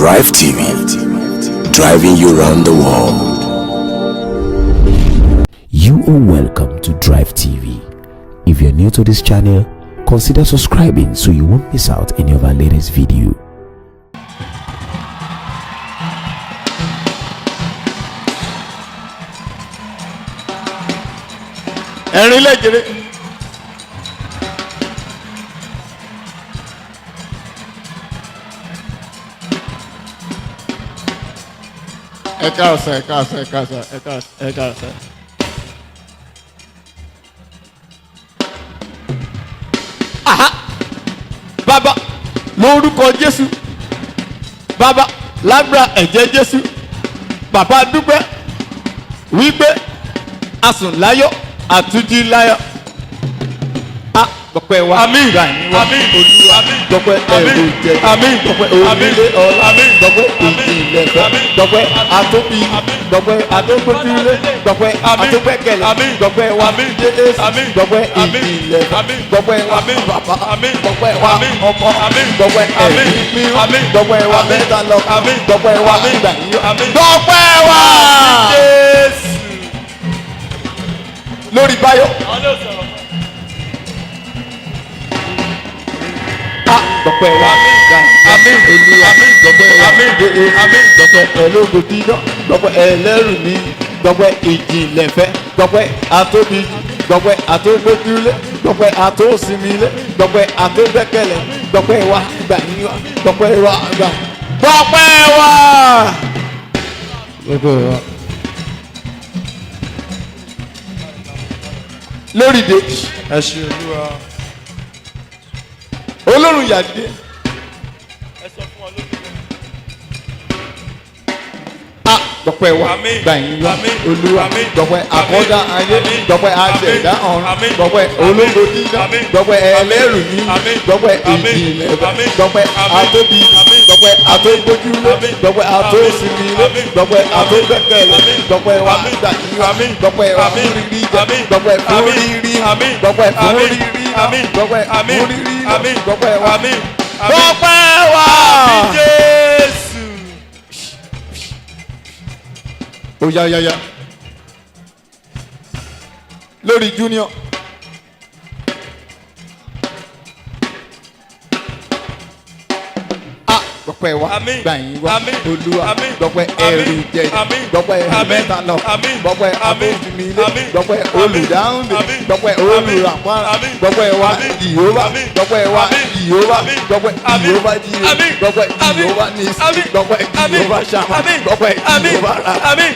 Drive TV, driving you around the world. You are welcome to Drive TV. If you're new to this channel, consider subscribing so you won't miss out any of our latest video. ẹ̀rín lẹ́jẹ̀rẹ́ ẹ káàsán ẹ káàsán ẹ káàsán ẹ káàsán ẹ káàsán. Aha! Bàbá lórúkọ Jésù, bàbá lágbára ẹ̀jẹ̀ Jésù, bàbá dúpẹ́ wípé asùn láyọ̀ àtúnjí láyọ̀. A dọ̀pẹ́ wa. Àmín. Àmín. Olúwa. Dọ̀pẹ́ ẹ̀rù jẹ. Àmín. Dọ̀pẹ́ onílé ọ̀la. Àmín. Dọ̀pẹ́ ìjìnlẹ̀ fẹ́. Dọ̀pẹ́ àtòbí. Dọ̀pẹ́ àtòkòtìlẹ̀. Dọ̀pẹ́ àtògbẹ́kẹ̀lẹ̀. Àmín. Dọ̀pẹ́ wa. Jésù. Àmín. Dọ̀pẹ́ ìjìnlẹ̀. Àmín. Dọ̀pẹ́ wa. Bàbá. Àmín. Dọ̀pẹ́ wa. Ọkọ. Àmín. Dọ̀pẹ́ ẹ̀mí mímọ́. Àmín. Dọ̀pẹ́ wa. mẹ́ta lọ. Àmín. Dọ̀pẹ́ wa. ìgbàyíyọ. Àmín. Dọ̀pẹ́ wa. Jésù. Lórí Báyọ̀. Dọ̀pẹ́ wa. Àmín. Olúwa. Dọ̀pẹ́ wa. Àmín. Dọ̀pẹ́ ẹlógójìlọ́. Dọ̀pẹ́ ẹlẹ́rù ní. Dọ̀pẹ́ ìjìnlẹ̀ fẹ́. Dọ̀pẹ́ àtóbi. Dọ̀pẹ́ àtógbójúlé. Dọ̀pẹ́ àtósìmílé. Dọ̀pẹ́ àtógbẹ́kẹ̀lé. Dọ̀pẹ́ wa gbà yín wa. Dọ̀pẹ́ wa gbà. Dọ̀pẹ́ wa. Dọ̀pẹ́ wa. Lórí de. Ẹ ṣé Olúwa. Olórun yàdé. Ẹ sọ fún ọ lórí rẹ. A dọ̀pẹ́ wa gbàyìn wa Olúwa. Dọ̀pẹ́ àkọ́dá ayé. Dọ̀pẹ́ àṣẹ̀dá ọ̀run. Dọ̀pẹ́ ológo dídá. Dọ̀pẹ́ ẹlẹ́rù ní. Dọ̀pẹ́ ìjìnlẹ̀. Dọ̀pẹ́ àtóbi. Dọ̀pẹ́ àtógbójúlé. Dọ̀pẹ́ àtósìmílé. Dọ̀pẹ́ àtógbẹ́kẹ̀lé. Dọ̀pẹ́ wa gbàyìn wa. Dọ̀pẹ́ wa fún rírí jẹ. Dọ̀pẹ́ fún rírí. Dọ̀pẹ́ fún rírí. Dọ̀pẹ́ fún rírí. Dọ̀pẹ́ wa. Dọ̀pẹ́ wa. Jésù. Ó yá. Lórí Junior. Dọ̀pẹ́ wa gbàyìn wa Olúwa. Dọ̀pẹ́ ẹ̀rù jẹ. Dọ̀pẹ́ mẹ́ta lọ. Dọ̀pẹ́ abójúmílé. Dọ̀pẹ́ olùdáhùn. Dọ̀pẹ́ olùràpárá. Dọ̀pẹ́ wa Jèhófà. Dọ̀pẹ́ wa Jèhófà. Dọ̀pẹ́ Jèhófà jíire. Dọ̀pẹ́ Jèhófà nísì. Dọ̀pẹ́ Jèhófà ṣàmà. Dọ̀pẹ́ Jèhófà rà.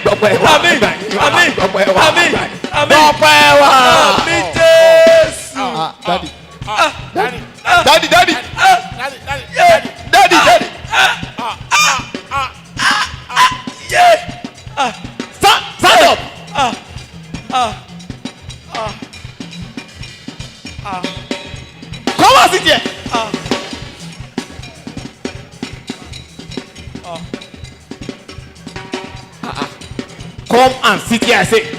Dọ̀pẹ́ wa gbàyìn wa. Dọ̀pẹ́ wa gbàyìn. Dọ̀pẹ́ wa. Daddy. Daddy. Stand up. Come on, sit here. Come and sit here, I say.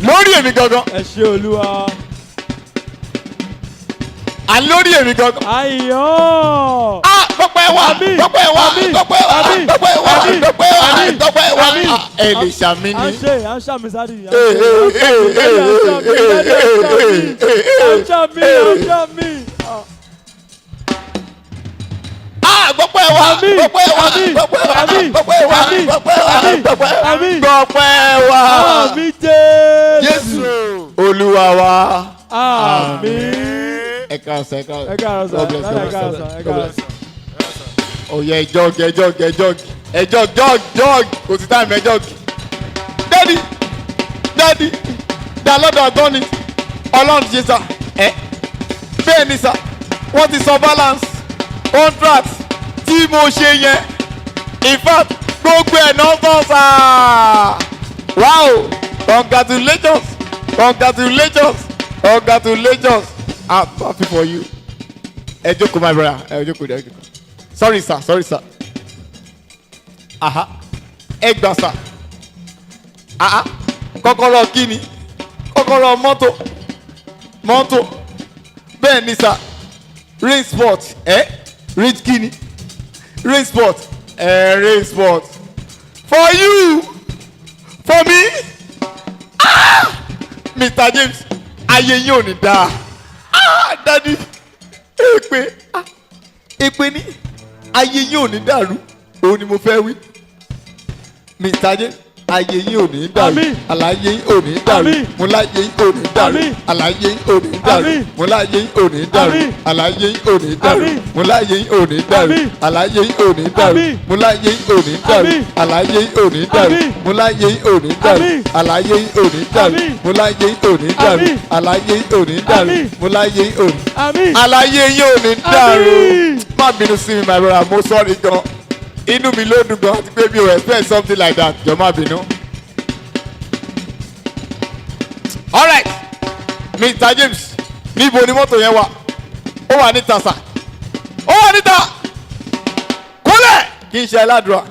Lórí èmi gangan. Ẹ ṣé Olúwa. À lórí èmi gangan. Ayọ̀. Dọ̀pẹ́ wa. Dọ̀pẹ́ wa. Dọ̀pẹ́ wa. Dọ̀pẹ́ wa. Dọ̀pẹ́ wa. Dọ̀pẹ́ wa. Ẹ lè ṣàmì ni. À ń ṣàmì sáré yìí. Dọ̀pẹ́ wa. Dọ̀pẹ́ wa. Dọ̀pẹ́ wa. Àmín Jésù. Olúwa wa. Àmín. Ẹ káàsán. Oyè ẹjọ́ kò sí táìmù ẹjọ́. Dádì lọ́dọ̀ ọ̀gbọ́n ni Ọlọ́run ṣe sà ẹ́ bẹ́ẹ̀ ni sà wọ́n ti sọ balance contract tí mo ṣe yẹn in fact gbogbo ẹ̀ náà tán sà. Wow, congratulations. I'm happy for you. Ẹ jókòó my brother. sorry sir aha ẹ gbà sir aha kọ́kọ́rọ́ kíni kọ́kọ́rọ́ mọ́tò bẹ́ẹ̀ ni sir rain sport rich kíni rain sport rain sport for you for me Mr. James ayé yín ò ní dáa dadi èpè ní ayé yín ò ní dàrú òun ni mo fẹ́ wí Mr. James ayé yín ò ní dàrú àlàyé yín ò ní dàrú mo láyé yín ò ní dàrú àlàyé yín ò ní dàrú mo láyé yín ò ní dàrú àlàyé yín ò ní dàrú mo láyé yín ò ní dàrú àlàyé yín ò ní dàrú mo láyé yín ò ní dàrú àlàyé yín ò ní dàrú mo láyé yín ò ní dàrú àlàyé yín ò ní dàrú mo láyé yín ò ní dàrú àlàyé yín ò ní dàrú mo láyé yín ò ní àlàyé yín ò ní dàrú má bínú sí mi my brother mo sorry gan inú mi ló dùn gan àti pé mi ò expect something like that jọ má bínú. Alright Mr. James níbo ni mọ́tò yẹn wà ó wà níta sà ó wà níta kúlẹ̀ kí n ṣe aládùúrà.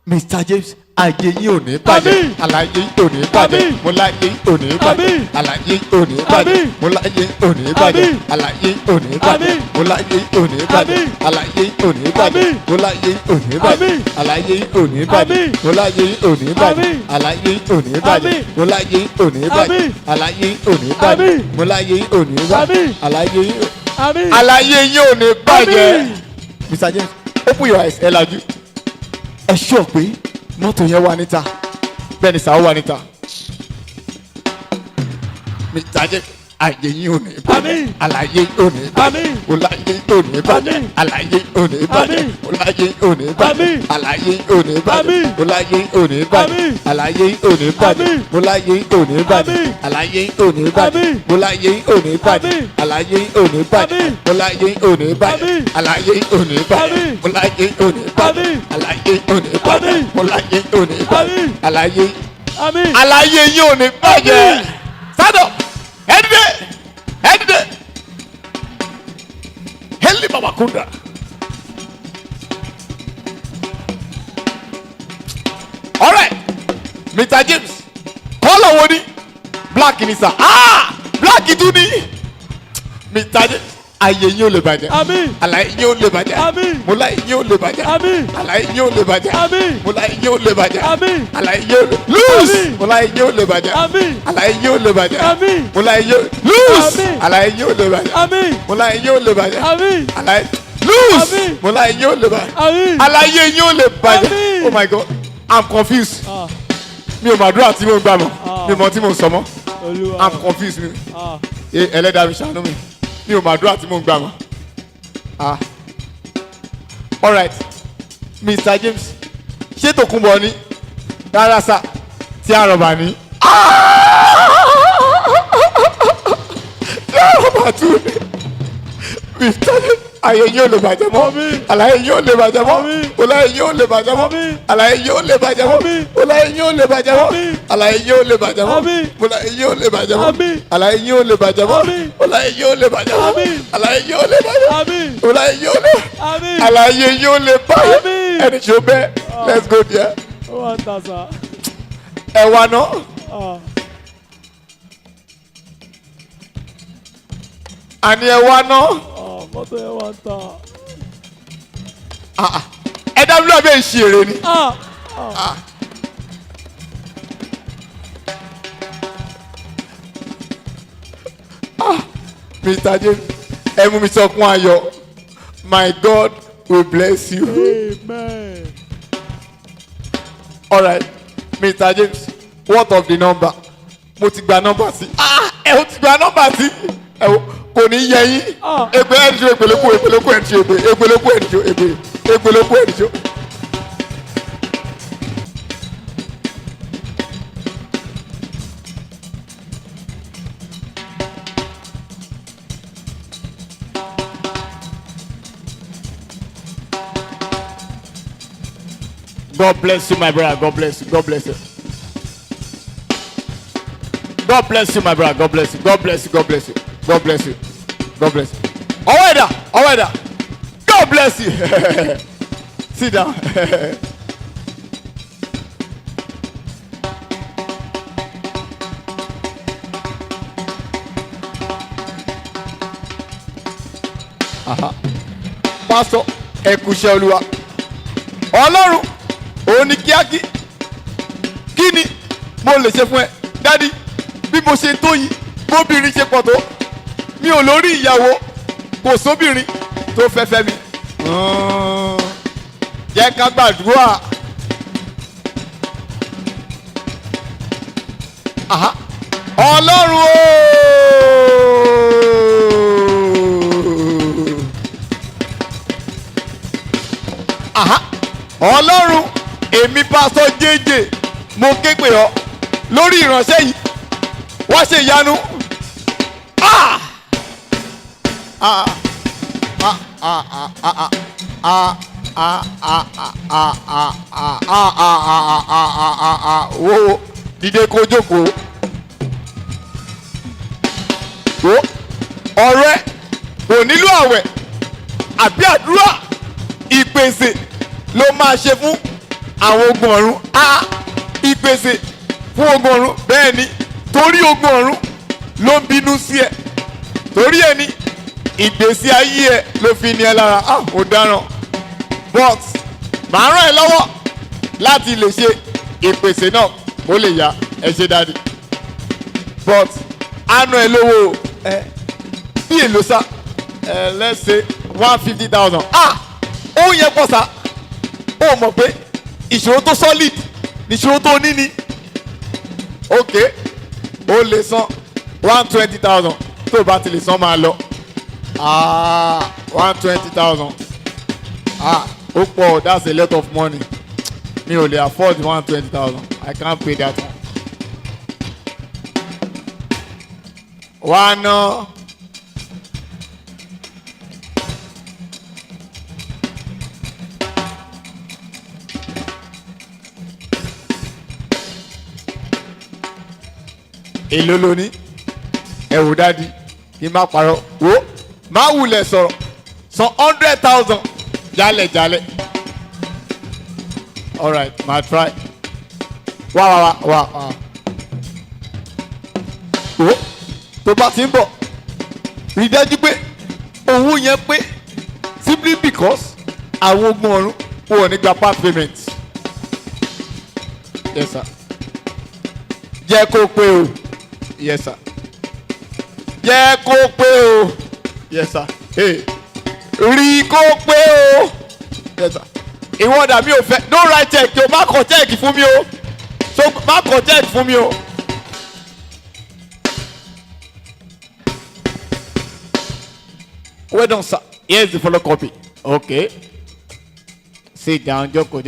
Mr. James ayé yín ò ní bàjẹ́ àlàyé yín ò ní bàjẹ́ mo láyé yín ò ní bàjẹ́ àlàyé yín ò ní bàjẹ́ mo láyé yín ò ní bàjẹ́ àlàyé yín ò ní bàjẹ́ mo láyé yín ò ní bàjẹ́ àlàyé yín ò ní bàjẹ́ mo láyé yín ò ní bàjẹ́ àlàyé yín ò ní bàjẹ́ mo láyé yín ò ní bàjẹ́ àlàyé yín ò ní bàjẹ́ mo láyé yín ò ní bàjẹ́ àlàyé yín ò ní bàjẹ́ mo láyé yín ò ní bàjẹ́ àlàyé yín ò ní bàjẹ́. Mr. James open your eyes ẹ lajú ẹ ṣọ́ pé mọ́tò yẹn wà níta bẹ́ẹ̀ ni sàá wà níta Mr. James ayé yín ò ní bàjẹ́ àlàyé ò ní bàjẹ́ ọláyé ò ní bàjẹ́ àlàyé ò ní bàjẹ́ ọláyé ò ní bàjẹ́ àlàyé ò ní bàjẹ́ ọláyé ò ní bàjẹ́ àlàyé ò ní bàjẹ́ ọláyé ò ní bàjẹ́ àlàyé ò ní bàjẹ́ ọláyé ò ní bàjẹ́ àlàyé ò ní bàjẹ́ ọláyé ò ní bàjẹ́ àlàyé ò ní bàjẹ́ ọláyé ò ní bàjẹ́ àlàyé ò ní bàjẹ́ ọláyé ò ní bàjẹ́ àlàyé yín ò ní bàjẹ́ sádọ. Edide Heli Mama Kunda. All right, Mr. James, kọ́lọ̀ wo ni black ni sa black tún ni Mr. James ayé yín ò lè bàjẹ́ àlàyé yín ò lè bàjẹ́ mọ́lá yín ò lè bàjẹ́ àlàyé yín ò lè bàjẹ́ mọ́lá yín ò lè bàjẹ́ àlàyé yín ò lè lose mọ́lá yín ò lè bàjẹ́ àlàyé yín ò lè bàjẹ́ mọ́lá yín lose àlàyé yín ò lè bàjẹ́ mọ́lá yín ò lè bàjẹ́ àlàyé lose mọ́lá yín ò lè bàjẹ́ àlàyé yín ò lè bàjẹ́. Oh my God, I'm confused. Mi ò màdúrà tí mo gbà mọ́ mi ò mọ tí mo sọ mọ́ I'm confused mi ẹlẹ́dàá mi ṣàánú mi. Mi ò máa dúrà tí mò ń gbà mọ́. All right, Mr. James ṣé Tòkunbọ̀ ni rárá sá tí a rọ̀bà ní. Tí a rọ̀bà tún ní Mr. James ayé yóò lè bàjẹ́ mọ́ àlàyé yóò lè bàjẹ́ mọ́ ọláyé yóò lè bàjẹ́ mọ́ àlàyé yóò lè bàjẹ́ mọ́ ọláyé yóò lè bàjẹ́ mọ́ àlàyé yóò lè bàjẹ́ mọ́ ọláyé yóò lè bàjẹ́ mọ́ àlàyé yóò lè bàjẹ́ mọ́ ọláyé yóò lè bàjẹ́ mọ́ àlàyé yóò lè bàjẹ́ mọ́ ọláyé yóò lè àlàyé yóò lè bàjẹ́ ẹni tí ó bẹ́ let's go there. ẹ wá ná. àní ẹ wá ná. Mọ́tò yẹn wà ń ta. Ẹ dábìlì ọbẹ̀ ìṣe èrè ni. Mr. James ẹ mú mi sọkún ayọ̀ my God will bless you. Amen. All right, Mr. James what of the number? Mo ti gba nọ́mbà sí. Ẹ o ti gba nọ́mbà sí. Ẹ o kò ní yẹ yín egbe ẹnìjọ egbelekwu egbelekwu ẹnìjọ egbe egbelekwu ẹnìjọ egbe egbelekwu ẹnìjọ. God bless you, my brother. God bless you. God bless you. God bless you, my brother. God bless you. God bless you. God bless you. God bless you. God bless you. Oweda, Oweda. God bless you. Sit down. Pastor ẹkùṣẹ́ olúwa ọlọ́run òun ni kíákí kí ni mo lè ṣe fún ẹ dádì bí mo ṣe tó yìí bóbìnrin ṣe pọ̀ tó mi ò lórí ìyàwó kò sóbìnrin tó fẹ́fẹ́ mi jẹ́ ká gbàdúrà ọlọ́run ọlọ́run èmi pásítọ̀ jẹ́jẹ́ mo ké pè ọ́ lórí ìránṣẹ́ yìí wá ṣe ìyanu wo dìde kó jókòó wo ọ̀rẹ́ kò nílò àwẹ̀ àbí àdúrà ìpèsè ló máa ṣe fún àwọn ogun ọ̀run ìpèsè fún ogun ọ̀run bẹ́ẹ̀ ni torí ogun ọ̀run ló ń bínú sí ẹ torí ẹ ní ìgbésí ayé ẹ ló fi ní ẹ lára ó dáràn but màá ràn ẹ́ lọ́wọ́ láti lè ṣe ìpèsè náà kó lè yá ẹ ṣe dáadé but àánú ẹ lówó bí èlò sá let's say 150,000 ó yẹ pọ̀ sá ó mọ̀ pé ìṣòro tó solid ìṣòro tó ní ni ok ó lè san 120,000 tó bá ti lè san máa lọ 120,000 ó pọ̀ that's a lot of money mi ò lè afford 120,000 I can't pay that one. wá ná èlò lóní ẹ̀wù dádì kí n má parọ́ wo má wulẹ̀ sọ̀rọ̀ san 100,000 jálẹ̀jálẹ̀ alright ma try wá wo tó bá ti ń bọ̀ rí dájú pé owó yẹn pé simply because àwọn ogun ọ̀run wọ̀ nígbà part payment yes sir jẹ́ kó pé o yes sir jẹ́ kó pé o yes sir rí kó pé o yes sir ìwọ dàbí ò fẹ́ no write check o má kọ check fún mi o so má kọ check fún mi o. Well done, sir. Here's the follow copy. Okay. Sit down, Joko.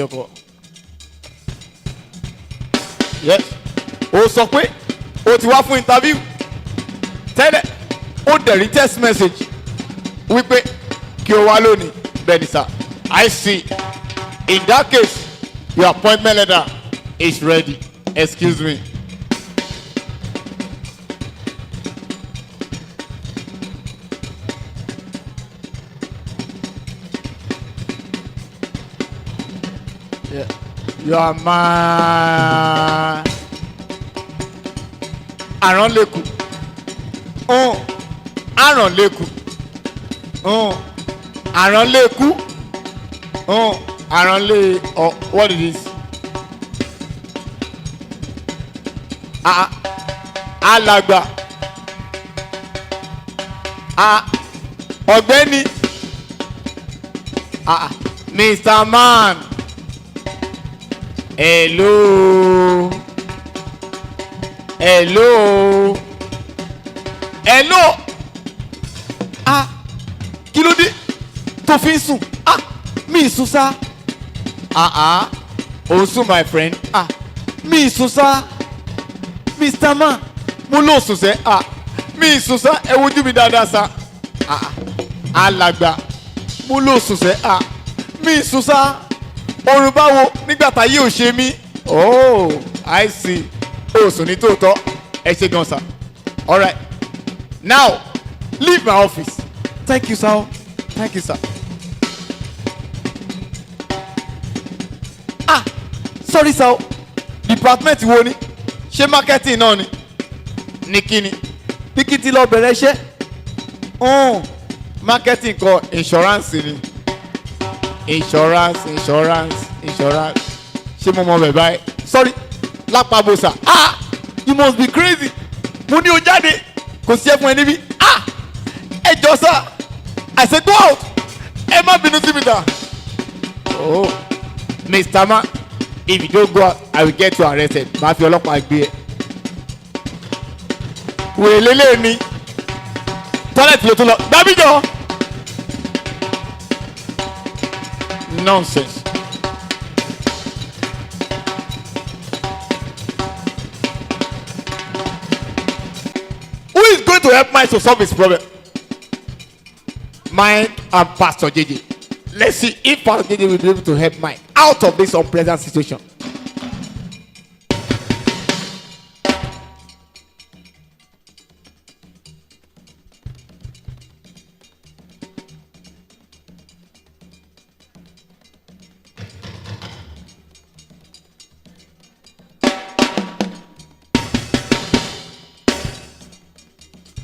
Yes. Ó sọ pé ó ti wá fún interview. Tẹ́lẹ̀ ó dẹ̀rí text message wípé kí o wá lónìí. Bẹ́ẹ̀ni sir, I see. In that case, your appointment letter is ready. Excuse me. Yeah. You are my Aranleku. Aranleku. Aranleku. Aranle. Oh, what is this? Alàgbà. Ọ̀gbẹ́ni. Mr. Man. Hello. Kí ló dé tó fi ń sùn? Mi sùn sá. O sùn my friend. Mi sùn sá. Mr. Man, mo ló sùn sẹ́. Mi sùn sá. Ẹ wojú mi dáadáa sá. Alàgbà, mo ló sùn sẹ́. Mi sùn sá. Orun báwo nígbà tá yóò ṣe mí. Oh, I see. O sùn ní tòótọ́. Ẹ ṣe gan sir. All right. Now, leave my office. Thank you, sir. Thank you, sir. Ah, sorry, sir. Department wo ni? Ṣé marketing náà ni? Ní kíni? Bí kí ti lọ bẹ̀rẹ̀ iṣẹ́? Marketing kọ insurance ni. Insurance. Ṣé mo mọ bẹ̀ báyìí? Sorry, lápapọ̀ ah, you must be crazy. Mo ní o jáde, kò sí ẹ fún ẹ níbí. Ah, ẹ jọ sá, I say go out. Ẹ má bínú sí mi dà. Oh, Mr. Man, if you don't go out, I will get you arrested. Màá fi ọlọ́pàá gbé ẹ. Wèé lélẹ̀ ni. Tọ́lẹ̀tì ló tún lọ. Dábìjọ. Nonsense. Who is going to help Mike to solve his problem? Mike and Pastor JJ. Let's see if Pastor JJ will be able to help Mike out of this unpleasant situation.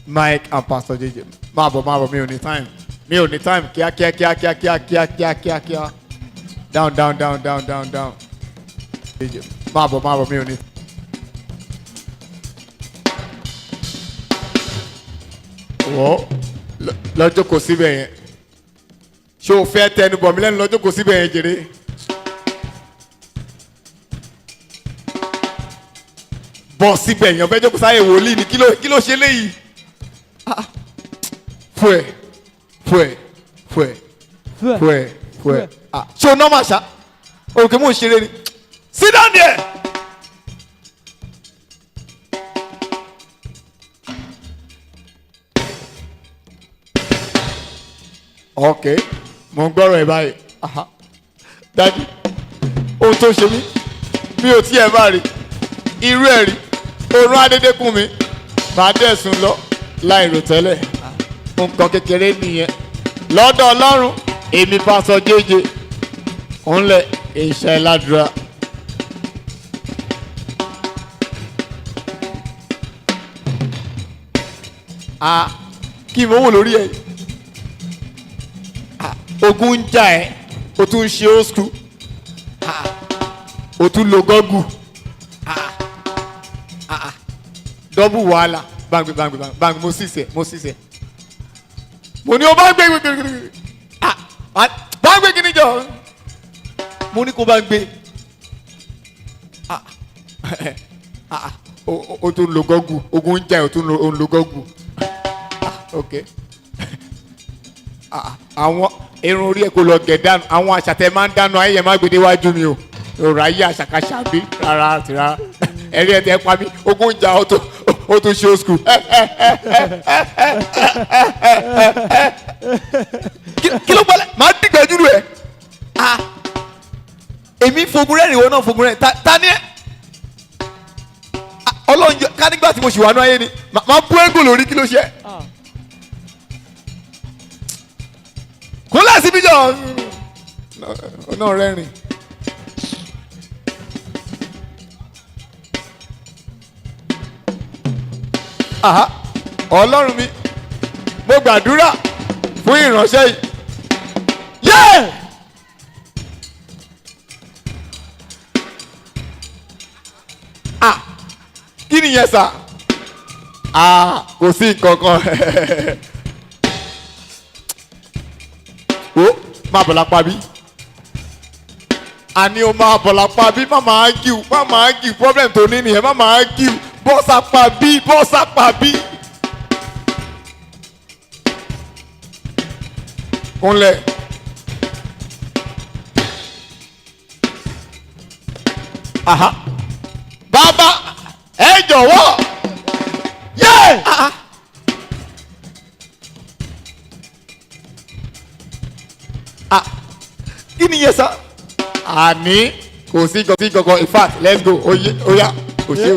Mike and Pastor JJ. Máa bọ̀, mi ò ní time. Kíá. Down. JJ. Máa bọ̀, mi ò ní. Wọ́ lọ́jọ́ kò síbẹ̀ yẹn. Ṣé o fẹ́ tẹnu bọ̀ mí lẹ́nu lọ́jọ́ kò síbẹ̀ yẹn jèrè? Bọ̀ síbẹ̀ yẹn, ọ̀fẹ́ jókòó sáyé wòlíì ni kí ló ṣe léyìí? Fue. Ah, ṣé o normal ṣá? Òkè mò ń ṣeré ni. Sit down there. Okay, mo ń gbọ́rọ̀ ẹ̀ báyìí. Dájú, ohun tó ṣe mí, mi ò tí ẹ bá rí. Irú ẹ̀ rí, orun adédékùn mi, màá dẹ̀sùn lọ láì rò tẹ́lẹ̀. Nǹkan kékeré nìyẹn. Lọ́dọ̀ Ọlọ́run, èmi Pastor JJ, òǹlẹ̀ iṣẹ́ ládùúrà. Kí mo wò lórí ẹ̀? Ogun ń jà ẹ́, o tún ń ṣe old school, o tún lo gọ́gù, dọ́bù wàhálà, bang mo sì sẹ́. Mo ní o bá gbé kíní jọ. Mo ní kó bá gbé. O tún lo gọ́gù, ogun ń jà ẹ́, o tún lo gọ́gù. Ok. Àwọn irun orí ẹ̀ kò lọ gẹ̀ dànù, àwọn àṣàtẹ̀ máa ń dànù ayé ẹ̀ má gbé déwájú mi o. Òrò ayé àṣàkáṣà bí rárá àti rárá. Ẹ̀rí ẹ̀ tẹ́ pa mí, ogun ń jà ó tún ṣe old school. Kí ló gbọ́lẹ̀? Màá dìgbà júlù ẹ̀. Èmi fogun rẹ̀ ìwọ náà fogun rẹ̀. Ta ni ẹ́? Ọlọ́run ká nígbà tí mo ṣì wà ní ayé ni. Màá bú ẹ́gò lórí kí ló ṣe. Kó láti bí jọ. Náà rẹ́rìn. Ọlọ́run mi, mo gbàdúrà fún ìránṣẹ́ yìí. Yeah! Kí ni yẹn sà? Kò sí nǹkan kan. Ó máa bọ̀ lápá bí. Àní o máa bọ̀ lápá bí, má máa gíw, problem tó ní nìyẹn, má máa gíw. Bọ́sàpá bí. Kúnlẹ̀. Bàbá ẹ jọ̀wọ́. Kí ni yẹn sá? àní kò sí kankan in fact let's go oya. Oje.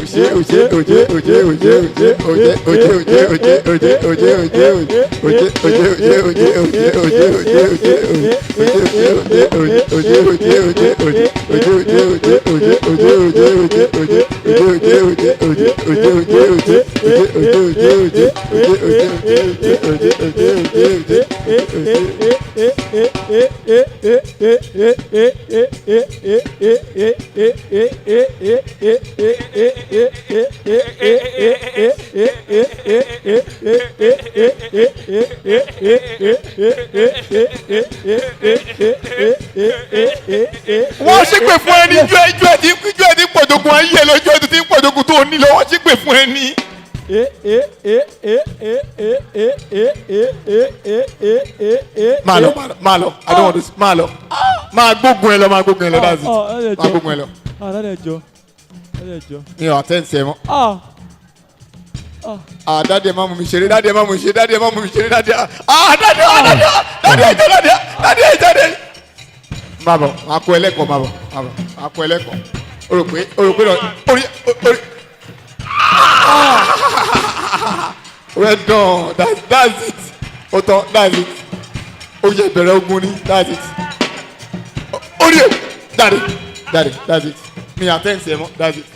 Wọ́n ṣépè fún ẹni ijó ẹ̀ tí pọ̀jọ̀gùn ayé ẹ lọ́jọ́ ẹ̀ tí pọ̀jọ̀gùn tó ní lọ wọ́n ṣépè fún ẹni. Máa lọ I don't want to máa lọ máa gbógun ẹ lọ dáàsì máa gbógun ẹ lọ. Dáadé ẹjọ́. Mi ò àtẹ́ǹsì ẹ mọ́. Dáadé ẹ má mú mi ṣeré dáadé ẹ má mú mi ṣeré dáadé ẹ jáde. Má bọ̀ máa kó ẹlẹ́kọ̀ọ́ máa kó ẹlẹ́kọ̀ọ́ o rò pé orí. Well done that's it o tán that's it o yẹ bẹ̀rẹ̀ ogun ni that's it orí ẹ̀ jáde that's it mi àtẹ́ǹsì ẹ mọ́ that's it.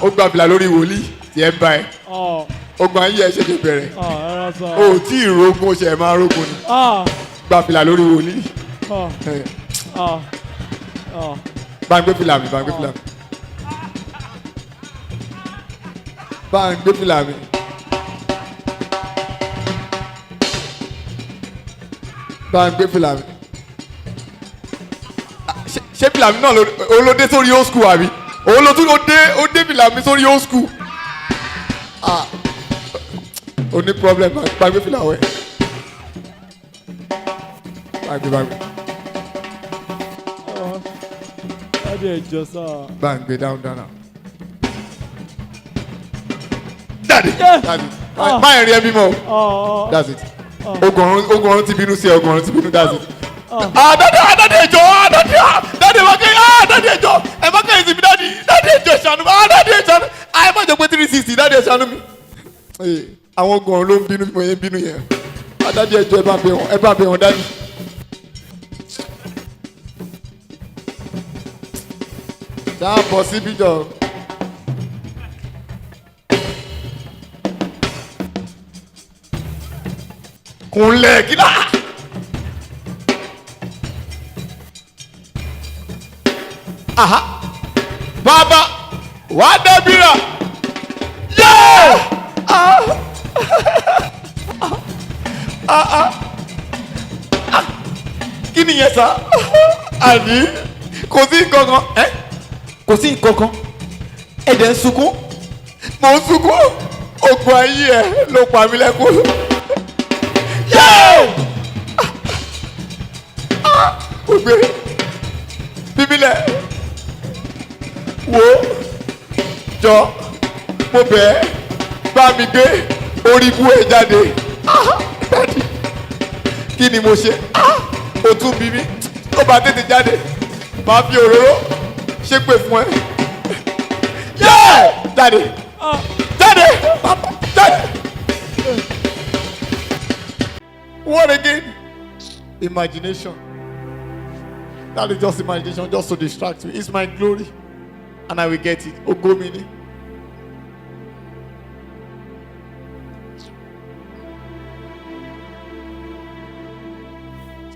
Ó gba fìlà lórí wòlíì tí ẹ bá ẹ ó gba yí ẹ ṣẹ̀ṣẹ̀ bẹ̀rẹ̀ o tí ì rogun o ṣe ẹ máa rogun ni gba fìlà lórí wòlíì bá ń gbé fìlà mi bá ń gbé fìlà mi ṣé fìlà mi náà ló dé sórí old school àbí òun ló tún ó dé fìlà mi sórí old school ó ní problem bá gbé fìlà wẹ̀ bá gbé. Dáadé ẹjọ́ sá. Bá ń gbé down. Daddy. Má ẹ̀rín ẹbí mọ́ o. That's it. Ogun ti bínú sí ẹ, ogun ti bínú that's it. Dáadé ẹjọ́ dáadé ẹjọ́ ẹ má kẹ́yìn sí mi dáadé ẹjọ́ ìṣàánú mi dáadé ìṣàánú ẹ má jọ pé 360 dáadé ìṣàánú mi. Àwọn ogun ọ̀run ló ń bínú mo yẹn bínú yẹn. Dáadé ẹjọ́ ẹ bá bẹ̀ wọ́n dáadé. Dáa bọ̀ síbí jọ. Kúnlẹ̀ kílá. Bàbá wà á dábìrà. Kí ni yẹn sá? Àní kò sí nǹkankan kò sí nǹkankan ẹ̀dẹ̀ ń sunkún mò ń sunkún ogun ayé ẹ̀ ló pa mí lẹ́kún. Ògbé bíbílẹ̀ wo jọ mo bẹ̀ ẹ́ bá mi gbé orí ibú ẹ̀ jáde. Kí ni mo ṣe? O tún bí mi ó bá tètè jáde máa fi òróró ṣépè fún ẹ. Jáde. What again? Imagination. That is just imagination, just to distract me. It's my glory, and I will get it. Ogomini.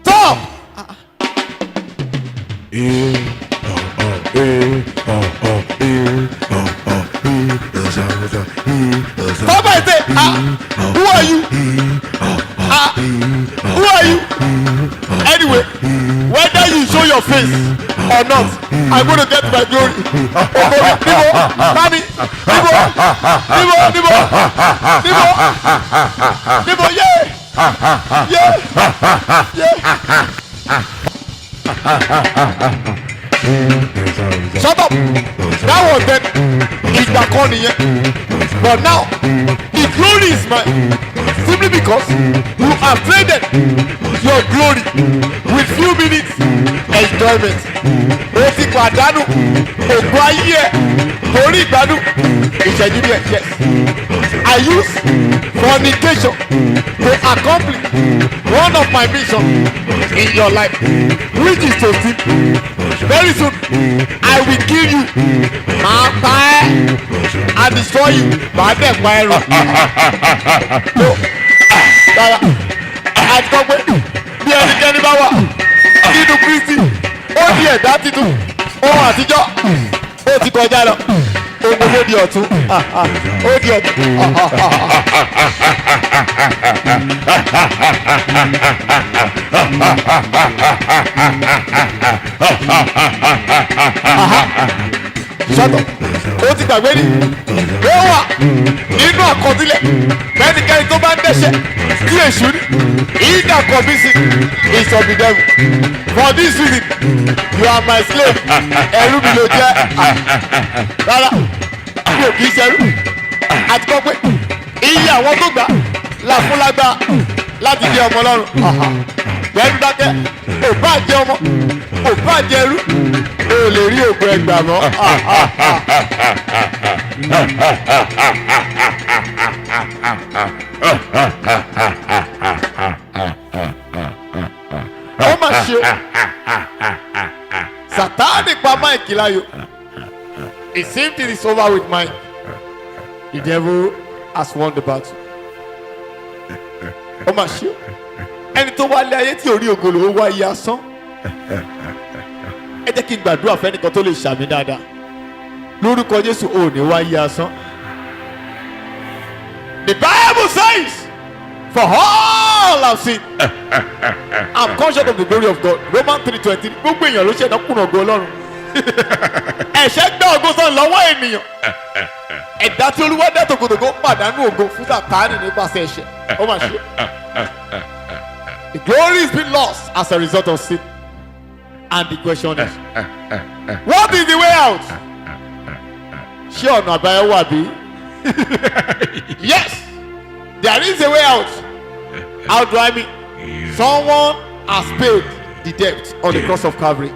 Stop. Stop! I say, who are you? Who are you? Anyway, whether you show your face or not, I'm going to get my glory. Nibo, Mami, Nibo, yeah. Shut up. That was then. It's back on here. But now, the glory is mine. Simply because you have traded your glory with few minutes enjoyment. O ti pàdánù ògùn ayé ẹ̀ torí ìgbádùn ìṣẹ́jú díẹ̀. Yes. I use fornication to accomplish one of my missions in your life, which is to sleep. Very soon, I will kill you. Màá pa ẹ́ and destroy you. Màá dẹ̀ pa ẹ́ rùn. Dára, àti kọ́ pé bí ẹnikẹ́ni bá wà nínú Kristi, ó di ẹ̀dá titun, ohun àtijọ́, ó ti kọjá lọ. Ohun gbogbo di ọ̀tun, ó di ọ̀tun. Sọ́tọ̀, ó ti gbàgbé ni, ó wà nínú àkọsílẹ̀ bẹ́ẹ̀nikẹ́ni tó bá ń dẹ́ṣẹ̀ tí èṣù ní ìdá kọ̀bí sí is of the devil. For this reason, you are my slave. Ẹrú mi ló jẹ́. Rárá, mi ò kì í ṣẹrú. Àti kọ́ pé iye àwọn tó gbà láfúnlágbá láti jẹ ọmọ Ọlọ́run. Bẹ́ẹ̀ni dákẹ́, ò bá jẹ ọmọ, ò bá jẹ ẹrú, o lè rí ògùn ẹgbàá mọ́. Ó mà ṣe Sátánì pa Máìkì láyò. It seems it is over with mine. The devil has won the battle. Ó mà ṣe ẹni tó wálé ayé tí orí ògolo ó wá iye asán. Ẹ jẹ́ kí n gbàdúrà fẹ́nìkan tó lè ṣàmì dáadáa. Lórúkọ Jésù ò ní wá iye asán. The Bible says, for all have sinned, I'm conscious of the glory of God. Romans 3:20. Gbogbo èèyàn ló ṣe ẹ̀dá kùnà ògo Ọlọ́run. Ẹ̀ṣẹ̀ gbá ògo sàn lọ́wọ́ ènìyàn. Ẹ̀dá tí Olúwa dá tògótògó pàdánù ògo fún Sátánì nípasẹ̀ ẹ̀ṣẹ̀. Ó mà ṣe. The glory has been lost as a result of sin. And the question is, what is the way out? Ṣé ọ̀nà àbáyọ wà bí? Yes, there is a way out. How do I mean? Someone has paid the debt on the cross of Calvary.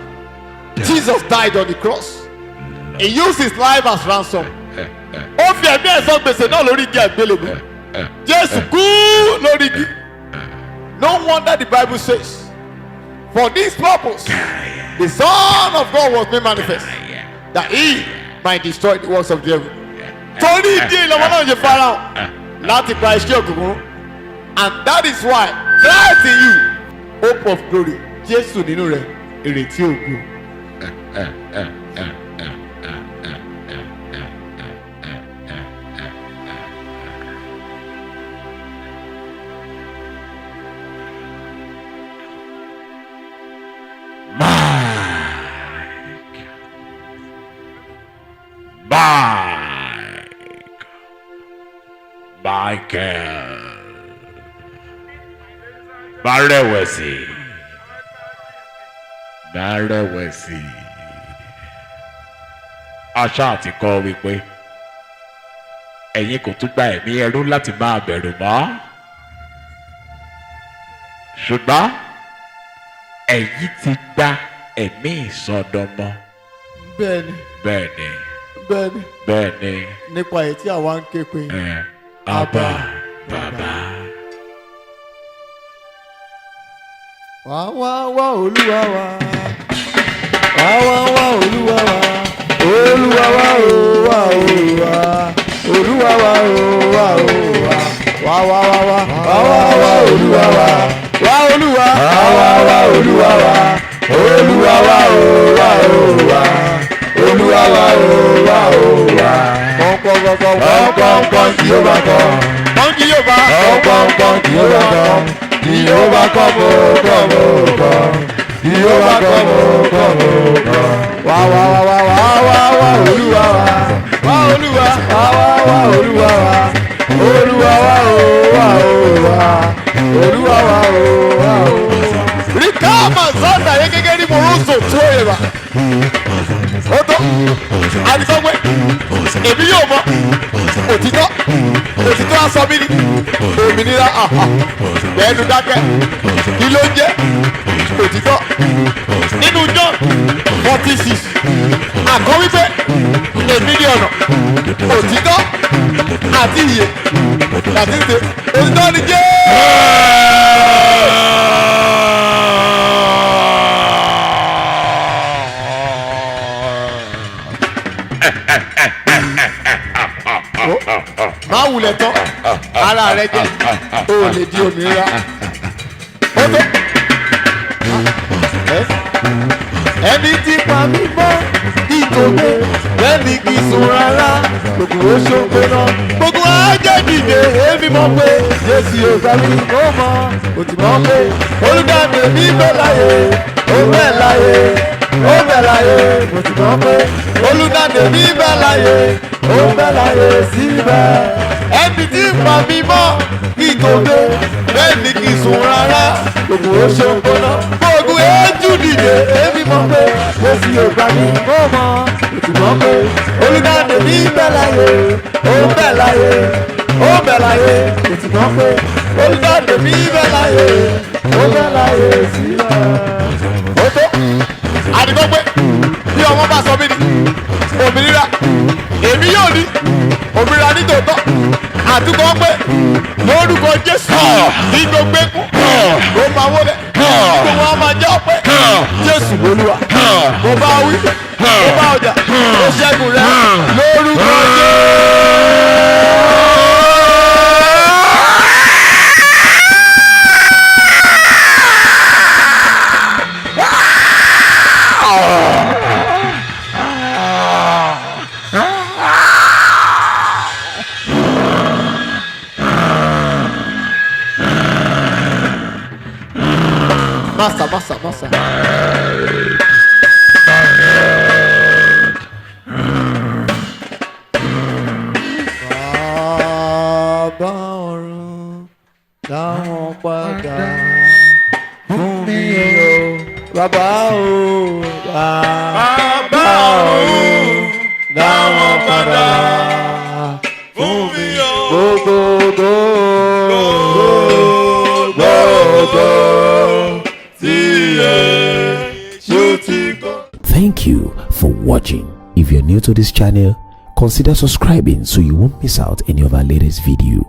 Jesus died on the cross. He used his life as ransom. Ó fi ẹ̀mí ẹ̀ san gbèsè náà lórí igi àgbélébùú. Jésù kú lórí igi. No wonder the Bible says, for this purpose, the Son of God was made manifest, that he might destroy the works of the devil. Torí ìdí ìlọ́wọ́ náà ṣe farahàn láti pa iṣẹ́ òkùnkùn. And that is why Christ in you, hope of glory. Jésù nínú rẹ̀, ìrètí ògo. Michael Bárẹ̀wẹ̀sì aṣá àti kọ́ wípé ẹ̀yin kò tún gba ẹ̀mí ẹrú láti máa bẹ̀rù mọ́, ṣùgbọ́n ẹ̀yin ti gba ẹ̀mí ìsọdọmọ. Bẹ́ẹ̀ni Nípa èyí tí àwa ń ké pe. Abba Bàbá. Wá wá wá Olúwa wá. Wá wá wá Olúwa wá. Olúwa wá o wá Olúwa. Olúwa wá o wá Olúwa. Wá wá wá wá. Wá wá wá Olúwa wá. Wá Olúwa. Wá wá wá Olúwa wá. Olúwa wá o wá Olúwa. Olúwa wá o wá Olúwa. Pọ́npọ́npọ́n kí ó bá kọ́. Pọ́nkì yóò bá. Pọ́npọ́npọ́n kí ó bá kọ́. Kí ó bá kọ́ mo kọ́ mo kọ́. Kí ó bá kọ́ mo kọ́ mo kọ́. Wá wá wá wá wá wá wá Olúwa wá. Wá Olúwa. Wá wá wá Olúwa wá. Olúwa wá o wá Olúwa. Olúwa wá o wá Olúwa. Rikama zanda yegege ni moroso tó yẹ bá. Ó tó àdìsọ́gbé èmi yóò mọ òtítọ́ aṣọ mi ni òmìnira bẹ́ẹ̀nu dákẹ́ kí ló ń jẹ́ Genesis àkọ́ wípé èmi ní ọ̀nà òtítọ́ àti ìyè àti ìdè òtítọ́ ni jẹ́. má wulẹ̀ tán ara rẹ jẹ́ o lè di òmìnira ó tó. ẹni tí pa mí mọ́ ìtògbé lẹ́ni kì í sùn rárá gbogbo ó ṣògbé náà gbogbo ajẹ́ dìde èmi mọ̀ pé Jésù yóò gbà mí ó mọ̀ ó ti mọ̀ pé olùdáǹdè mi bẹ̀ láyé ó bẹ̀ láyé ó bẹ̀ láyé ó ti mọ̀ pé olùdáǹdè mi bẹ̀ láyé ó bẹ̀ láyé síbẹ̀ ẹni tí pa mí mọ́ ìtògbé lẹ́ni kì í sùn rárá gbogbo ó ṣògbé náà gbogbo ẹjú dìde èmi mọ̀ pé Jésù yóò gbà mí ó mọ̀ ó ti mọ̀ pé olùdáǹdè mi bẹ̀ láyé ó bẹ̀ láyé ó bẹ̀ láyé ó ti mọ̀ pé olùdáǹdè mi bẹ̀ láyé ó bẹ̀ láyé sílẹ̀. ó tó àdìgbò pé bí ọmọ bá sọ mí ni òmìnira èmi yóò ní òmìnira ní tòótọ́ àtúkọ̀ pé lórúkọ Jésù ní gbogbo ẹkún ló máa wọlé gbogbo wọn máa jẹ́ ọpẹ́ Jésù Olúwa mo bá wí mo bá ọjà mo ṣẹ́gun rẹ lórúkọ Massa. Bàbá ọ̀run dáwọn padà fún mi o. Bàbá o. Bàbá ọ̀run dáwọn padà fún mi o. Gbogbo. Thank you for watching. If you're new to this channel, consider subscribing so you won't miss out any of our latest video.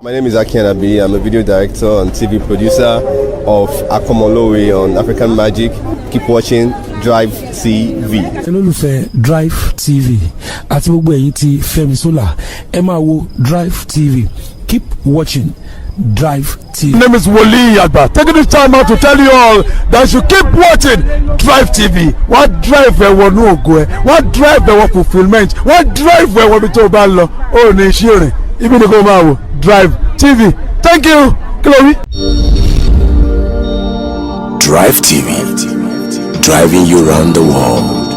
My name is Aki Anabi. I'm a video director and TV producer of Akomolowe on African Magic. Keep watching Drive TV. olólùfẹ́ Drive TV àti gbogbo ẹ̀yin tí Fẹ́mi Sola ẹ máa wo Drive TV. Keep watching Drive TV. My name is Wole Agba. Taking this time out to tell you all that you keep watching Drive TV. What drive ẹ̀wọ̀ ní ògo ẹ̀? What drive ẹ̀wọ̀ fulfilment? What drive ẹ̀wọ̀ bí tó o bá lọ? Ó ní iṣẹ́ rìn. Ibi ni kò máa wò Drive TV. Thank you. Chloe. Drive TV, driving you around the world.